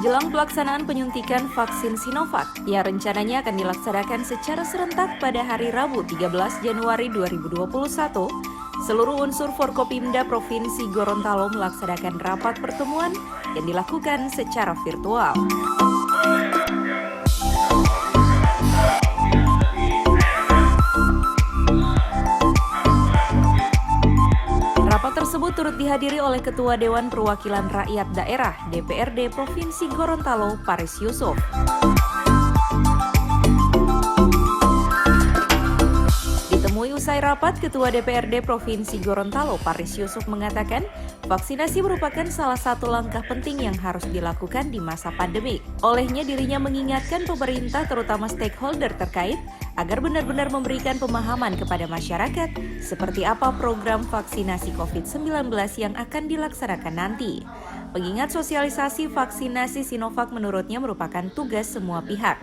Jelang pelaksanaan penyuntikan vaksin Sinovac, yang rencananya akan dilaksanakan secara serentak pada hari Rabu 13 Januari 2021, seluruh unsur Forkopimda Provinsi Gorontalo melaksanakan rapat pertemuan yang dilakukan secara virtual. Rapat tersebut turut dihadiri oleh Ketua Dewan Perwakilan Rakyat Daerah (DPRD) Provinsi Gorontalo, Paris Yusuf. Ditemui usai rapat, Ketua DPRD Provinsi Gorontalo, Paris Yusuf mengatakan, vaksinasi merupakan salah satu langkah penting yang harus dilakukan di masa pandemi. Olehnya dirinya mengingatkan pemerintah terutama stakeholder terkait agar benar-benar memberikan pemahaman kepada masyarakat seperti apa program vaksinasi COVID-19 yang akan dilaksanakan nanti. Mengingat sosialisasi vaksinasi Sinovac menurutnya merupakan tugas semua pihak.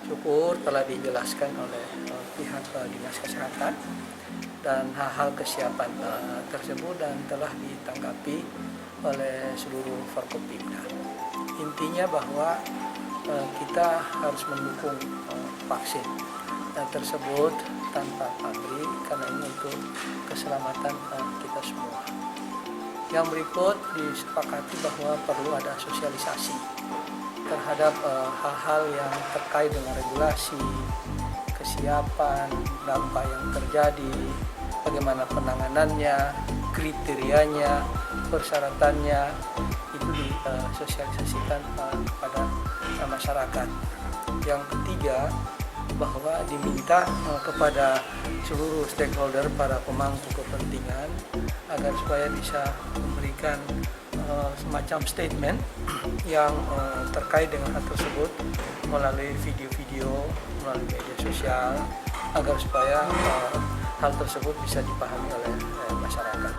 Syukur telah dijelaskan oleh pihak Dinas Kesehatan dan hal-hal kesiapan tersebut dan telah ditanggapi oleh seluruh Forkopimda. Intinya bahwa kita harus mendukung vaksin tersebut tanpa pamrih karena ini untuk keselamatan kita semua. Yang berikut disepakati bahwa perlu ada sosialisasi terhadap hal-hal yang terkait dengan regulasi, kesiapan, dampak yang terjadi, bagaimana penanganannya, kriterianya, persyaratannya, itu disosialisasikan kepada masyarakat. Yang ketiga, bahwa diminta kepada seluruh stakeholder, para pemangku kepentingan, agar supaya bisa memberikan semacam statement yang terkait dengan hal tersebut melalui video-video, melalui media sosial, agar supaya hal tersebut bisa dipahami oleh masyarakat.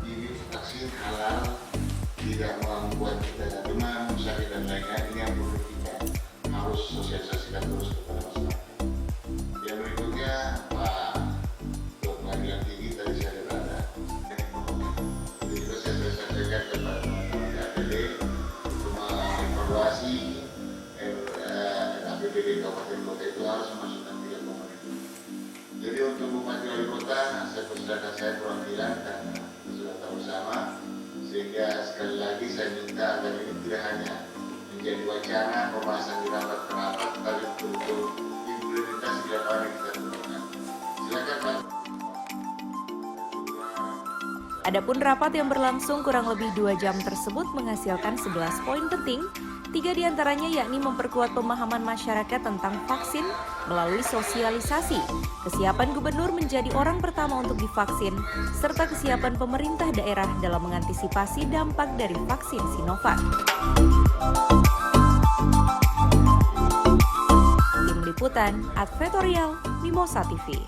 Ini vaksin halal, tidak membuat kita demam, sakit dan lain-lain. Ini yang perlu kita harus sosialisasikan terus kepada masyarakat. Yang berikutnya, Pak Pengadilan Tinggi tadi saya berada. Itu juga saya sampaikan kepada teman-teman APD untuk mengevaluasi APBD Kabupaten Kota itu harus memasukkan 3 komponen. Jadi untuk Bupati Wali Kota, saya persilakan saya perwakilan dan sudah tahu bersama, sehingga sekali lagi saya minta agar ini tidak hanya menjadi wacana pembahasan di rapat-rapat, tapi untuk implementasi di lapangan kita lakukan. Silakan Pak. Adapun rapat yang berlangsung kurang lebih 2 jam tersebut menghasilkan 11 poin penting. 3 diantaranya yakni memperkuat pemahaman masyarakat tentang vaksin melalui sosialisasi, kesiapan gubernur menjadi orang pertama untuk divaksin, serta kesiapan pemerintah daerah dalam mengantisipasi dampak dari vaksin Sinovac. Tim Liputan, Advertorial, Mimosa TV.